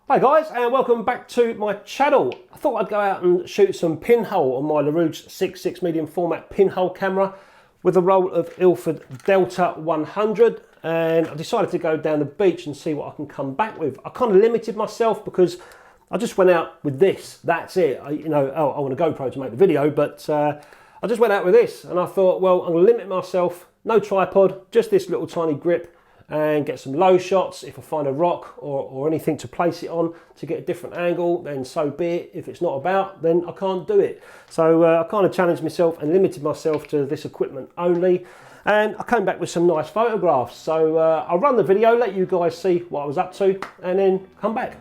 Hi guys, and welcome back to my channel. I thought I'd go out and shoot some pinhole on my LeRouge 6.6 medium format pinhole camera with a roll of Ilford Delta 100, and I decided to go down the beach and see what I can come back with. I kind of limited myself because I just went out with this, that's it. I want a GoPro to make the video, but I just went out with this and I thought, well, I'm going to limit myself, no tripod, just this little tiny grip, and get some low shots. If I find a rock or anything to place it on to get a different angle, then so be it. If it's not about, then I can't do it. So I kind of challenged myself and limited myself to this equipment only, and I came back with some nice photographs. So I'll run the video, let you guys see what I was up to, and then come back.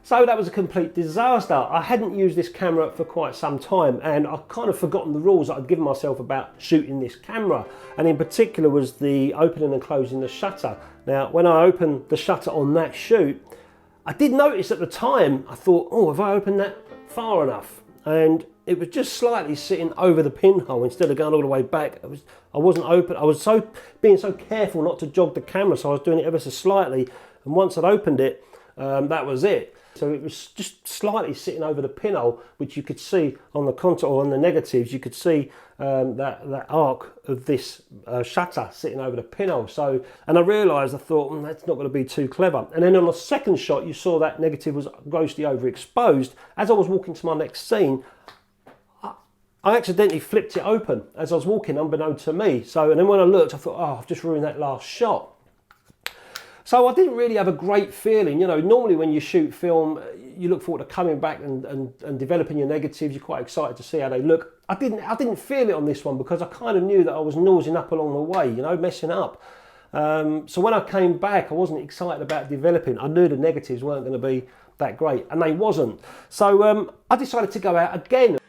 So that was a complete disaster. I hadn't used this camera for quite some time, and I've kind of forgotten the rules that I'd given myself about shooting this camera, and in particular was the opening and closing the shutter. Now, when I opened the shutter on that shoot, I did notice at the time, I thought, oh, have I opened that far enough? And it was just slightly sitting over the pinhole instead of going all the way back. I wasn't open. I was being so careful not to jog the camera, so I was doing it ever so slightly, and once I'd opened it, that was it. So it was just slightly sitting over the pinhole, which you could see on the contour, or on the negatives, you could see that arc of this shutter sitting over the pinhole. So, and I realised, I thought, that's not going to be too clever. And then on the second shot, you saw that negative was grossly overexposed. As I was walking to my next scene, I accidentally flipped it open as I was walking, unbeknown to me. So, and then when I looked, I thought, oh, I've just ruined that last shot. So I didn't really have a great feeling. You know, normally when you shoot film, you look forward to coming back and developing your negatives. You're quite excited to see how they look. I didn't feel it on this one because I kind of knew that I was nosing up along the way, you know, messing up. So when I came back, I wasn't excited about developing. I knew the negatives weren't going to be that great, and they wasn't. So I decided to go out again.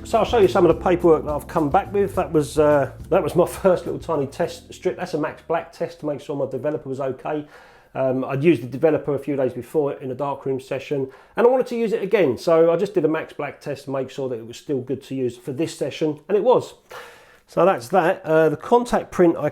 So I'll show you some of the paperwork that I've come back with. That was my first little tiny test strip. That's a Max Black test to make sure my developer was okay. I'd used the developer a few days before in a darkroom session, and I wanted to use it again. So I just did a Max Black test to make sure that it was still good to use for this session, and it was. So that's that. The contact print I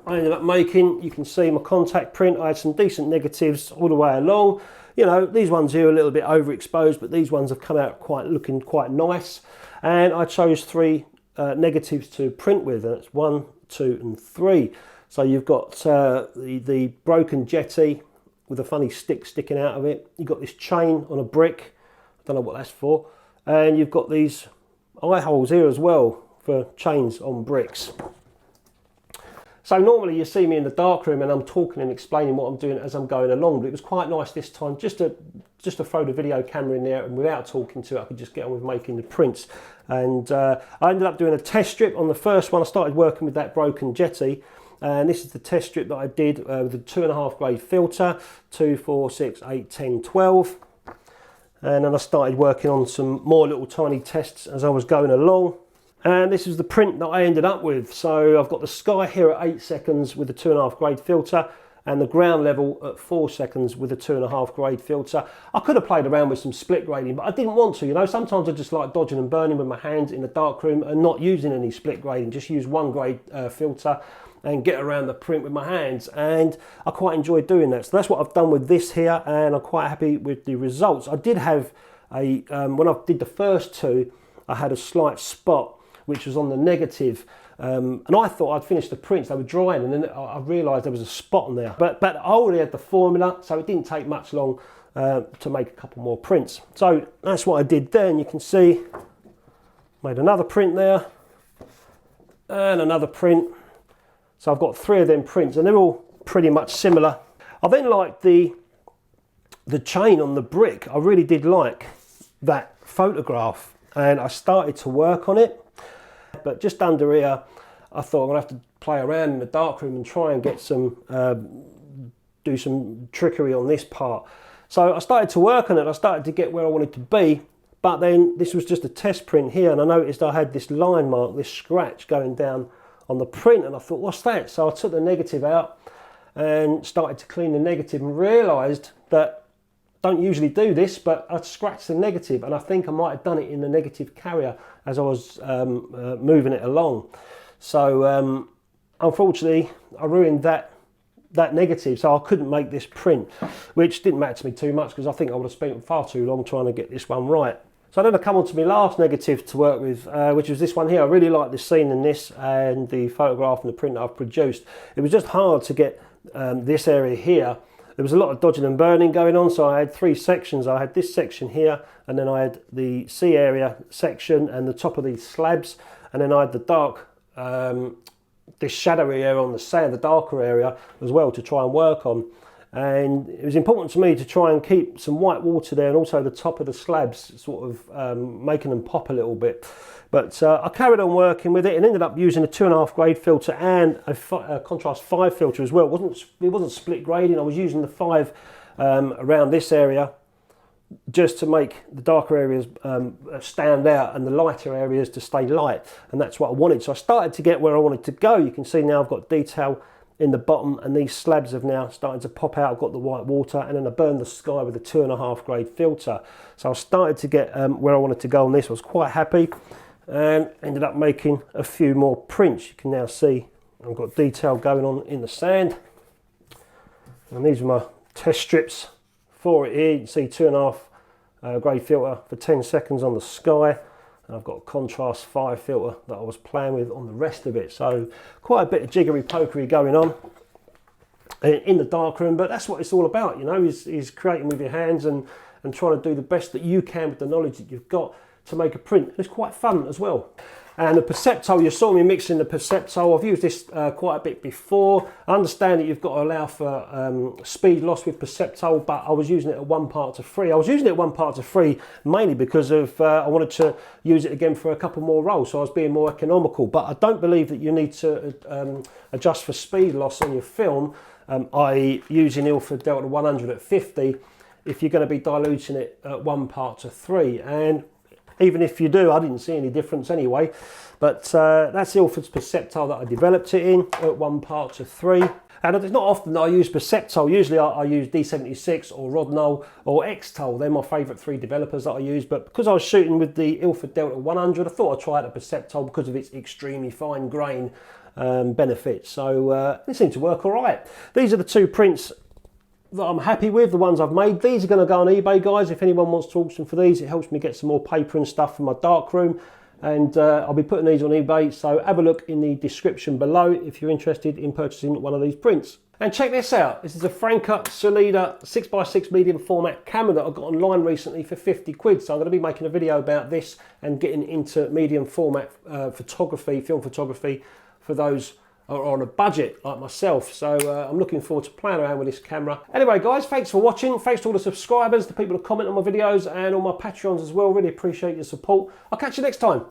ended up making, you can see my contact print. I had some decent negatives all the way along. You know, these ones here are a little bit overexposed, but these ones have come out looking quite nice. And I chose 3 negatives to print with, and it's 1, 2 and 3. So you've got the broken jetty with a funny stick sticking out of it. You've got this chain on a brick, I don't know what that's for. And you've got these eye holes here as well for chains on bricks. So normally you see me in the darkroom and I'm talking and explaining what I'm doing as I'm going along, but it was quite nice this time just to throw the video camera in there, and without talking to it I could just get on with making the prints. And I ended up doing a test strip on the first one. I started working with that broken jetty, and this is the test strip that I did with a 2.5 grade filter, 2, 4, 6, 8, 10, 12. And then I started working on some more little tiny tests as I was going along. And this is the print that I ended up with. So I've got the sky here at 8 seconds with the 2.5 grade filter, and the ground level at 4 seconds with a 2.5 grade filter. I could have played around with some split grading, but I didn't want to. You know, sometimes I just like dodging and burning with my hands in the darkroom and not using any split grading, just use 1 grade filter and get around the print with my hands, and I quite enjoy doing that. So that's what I've done with this here, and I'm quite happy with the results. I did have when I did the first 2, I had a slight spot which was on the negative, and I thought I'd finished the prints, they were drying, and then I realised there was a spot on there. But I already had the formula, so it didn't take much long to make a couple more prints. So that's what I did there, and you can see, made another print there, and another print. So I've got 3 of them prints, and they're all pretty much similar. I then liked the chain on the brick. I really did like that photograph, and I started to work on it. But just under here, I thought I'm gonna have to play around in the darkroom and try and get some, do some trickery on this part. So I started to work on it. I started to get where I wanted to be, but then this was just a test print here, and I noticed I had this line mark, this scratch going down on the print, and I thought, what's that? So I took the negative out and started to clean the negative, and realised that don't usually do this, but I scratched the negative, and I think I might have done it in the negative carrier as I was moving it along. So unfortunately I ruined that negative, so I couldn't make this print, which didn't matter to me too much because I think I would have spent far too long trying to get this one right. So then I come on to my last negative to work with, which was this one here. I really like the scene in this and the photograph and the print that I've produced. It was just hard to get this area here. There was a lot of dodging and burning going on, so I had 3 sections. I had this section here, and then I had the sea area section and the top of these slabs, and then I had the dark, this shadowy area on the sand, the darker area as well, to try and work on. And it was important to me to try and keep some white water there, and also the top of the slabs, sort of making them pop a little bit. But I carried on working with it and ended up using a 2.5 grade filter and a contrast 5 filter as well. It wasn't split grading. I was using the 5 around this area just to make the darker areas stand out and the lighter areas to stay light, and that's what I wanted. So I started to get where I wanted to go. You can see now I've got detail in the bottom, and these slabs have now started to pop out. I've got the white water, and then I burned the sky with a 2.5 grade filter. So I started to get where I wanted to go on this. I was quite happy, and ended up making a few more prints. You can now see I've got detail going on in the sand, and these are my test strips for it here. You can see 2.5 grade filter for 10 seconds on the sky, and I've got a contrast 5 filter that I was playing with on the rest of it. So quite a bit of jiggery pokery going on in the darkroom, but that's what it's all about, you know, is creating with your hands and trying to do the best that you can with the knowledge that you've got to make a print. It's quite fun as well. And the Perceptol, you saw me mixing the Perceptol. I've used this quite a bit before. I understand that you've got to allow for speed loss with Perceptol, but I was using it at 1 part to 3. I was using it at 1 part to 3 mainly because of I wanted to use it again for a couple more rolls, so I was being more economical. But I don't believe that you need to adjust for speed loss on your film, i.e. using Ilford Delta 100 at 50, if you're going to be diluting it at 1 part to 3. And Even if you do, I didn't see any difference anyway. But that's Ilford's Perceptol that I developed it in at 1:3. And it's not often that I use Perceptol. Usually I use D76 or Rodnol or X-Tol. They're my favourite 3 developers that I use. But because I was shooting with the Ilford Delta 100, I thought I'd try out the Perceptol because of its extremely fine grain benefits. So it seemed to work all right. These are the 2 prints that I'm happy with, the ones I've made. These are going to go on eBay, guys. If anyone wants to auction for these, it helps me get some more paper and stuff for my darkroom. And I'll be putting these on eBay, so have a look in the description below if you're interested in purchasing one of these prints. And check this out, this is a Franca Solida 6x6 medium format camera that I got online recently for 50 quid. So I'm going to be making a video about this and getting into medium format photography, film photography, for those who are on a budget like myself. So I'm looking forward to playing around with this camera. Anyway guys, thanks for watching. Thanks to all the subscribers, the people who comment on my videos and all my Patreons as well. Really appreciate your support. I'll catch you next time.